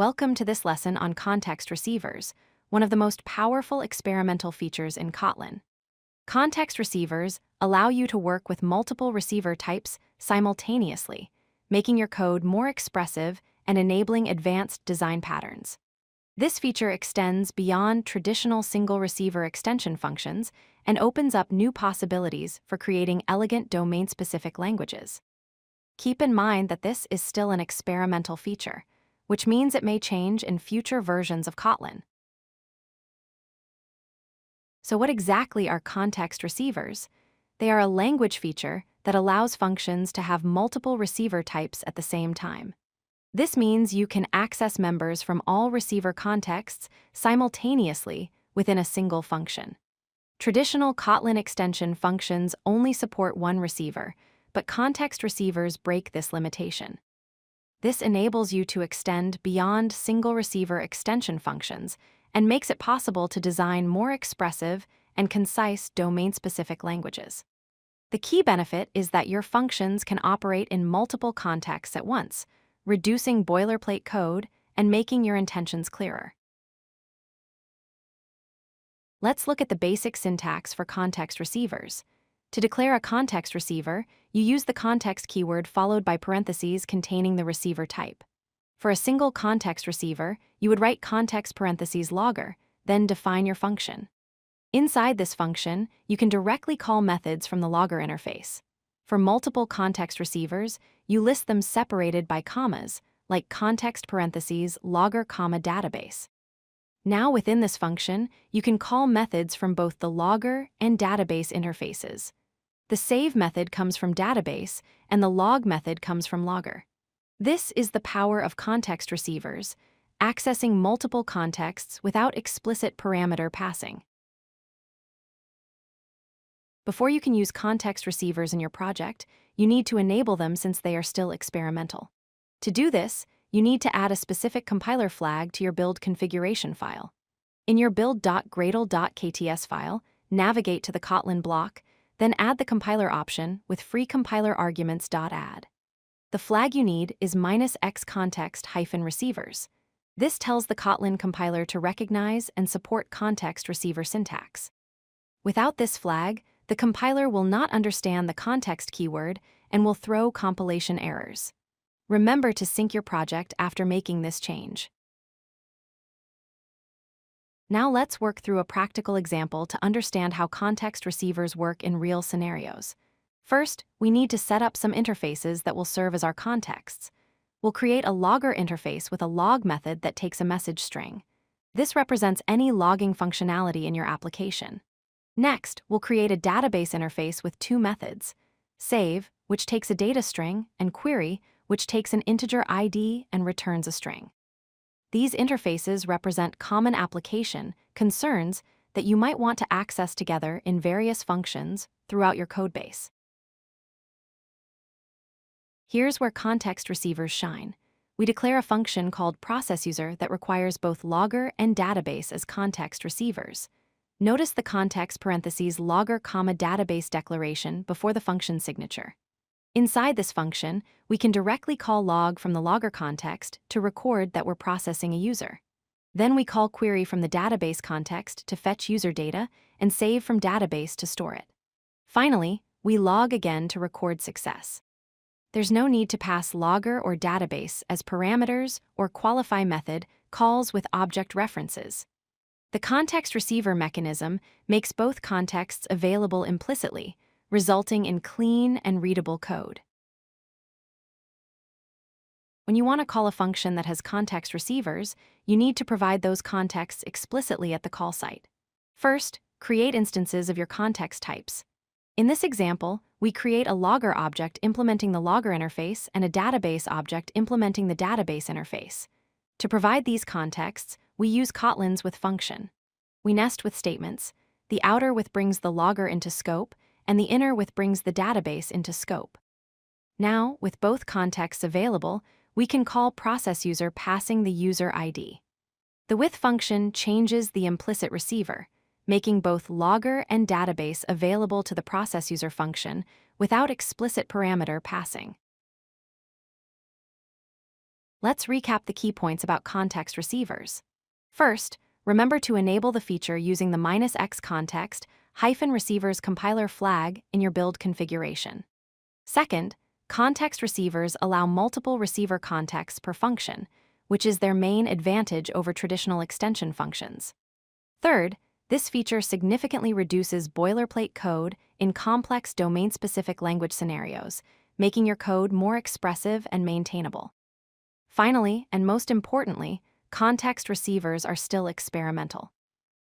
Welcome to this lesson on context receivers, one of the most powerful experimental features in Kotlin. Context receivers allow you to work with multiple receiver types simultaneously, making your code more expressive and enabling advanced design patterns. This feature extends beyond traditional single receiver extension functions and opens up new possibilities for creating elegant domain-specific languages. Keep in mind that this is still an experimental feature, which means it may change in future versions of Kotlin. So what exactly are context receivers? They are a language feature that allows functions to have multiple receiver types at the same time. This means you can access members from all receiver contexts simultaneously within a single function. Traditional Kotlin extension functions only support one receiver, but context receivers break this limitation. This enables you to extend beyond single receiver extension functions and makes it possible to design more expressive and concise domain-specific languages. The key benefit is that your functions can operate in multiple contexts at once, reducing boilerplate code and making your intentions clearer. Let's look at the basic syntax for context receivers. To declare a context receiver, you use the context keyword followed by parentheses containing the receiver type. For a single context receiver, you would write context parentheses logger, then define your function. Inside this function, you can directly call methods from the logger interface. For multiple context receivers, you list them separated by commas, like context parentheses logger comma database. Now within this function, you can call methods from both the logger and database interfaces. The save method comes from database, and the log method comes from logger. This is the power of context receivers, accessing multiple contexts without explicit parameter passing. Before you can use context receivers in your project, you need to enable them since they are still experimental. To do this, you need to add a specific compiler flag to your build configuration file. In your build.gradle.kts file, navigate to the Kotlin block, then add the compiler option with free compiler arguments.add. The flag you need is -xcontext-receivers. This tells the Kotlin compiler to recognize and support context receiver syntax. Without this flag, the compiler will not understand the context keyword and will throw compilation errors. Remember to sync your project after making this change. Now let's work through a practical example to understand how context receivers work in real scenarios. First, we need to set up some interfaces that will serve as our contexts. We'll create a logger interface with a log method that takes a message string. This represents any logging functionality in your application. Next, we'll create a database interface with two methods: save, which takes a data string, and query, which takes an integer ID and returns a string. These interfaces represent common application concerns that you might want to access together in various functions throughout your codebase. Here's where context receivers shine. We declare a function called processUser that requires both logger and database as context receivers. Notice the context parentheses logger comma database declaration before the function signature. Inside this function, we can directly call log from the logger context to record that we're processing a user. Then we call query from the database context to fetch user data and save from database to store it. Finally, we log again to record success. There's no need to pass logger or database as parameters or qualify method calls with object references. The context receiver mechanism makes both contexts available implicitly, resulting in clean and readable code. When you want to call a function that has context receivers, you need to provide those contexts explicitly at the call site. First, create instances of your context types. In this example, we create a logger object implementing the logger interface and a database object implementing the database interface. To provide these contexts, we use Kotlin's with function. We nest with statements. The outer with brings the logger into scope, and the inner with brings the database into scope. Now, with both contexts available, we can call processUser passing the user ID. The with function changes the implicit receiver, making both logger and database available to the processUser function without explicit parameter passing. Let's recap the key points about context receivers. First, remember to enable the feature using the -x context -receivers compiler flag in your build configuration. Second, context receivers allow multiple receiver contexts per function, which is their main advantage over traditional extension functions. Third, this feature significantly reduces boilerplate code in complex domain-specific language scenarios, making your code more expressive and maintainable. Finally, and most importantly, context receivers are still experimental.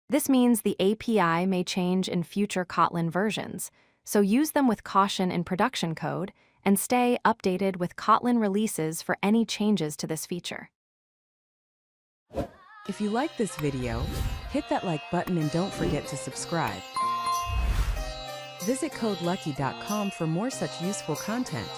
This means the API may change in future Kotlin versions, so use them with caution in production code and stay updated with Kotlin releases for any changes to this feature. If you like this video, hit that like button and don't forget to subscribe. Visit codelucky.com for more such useful content.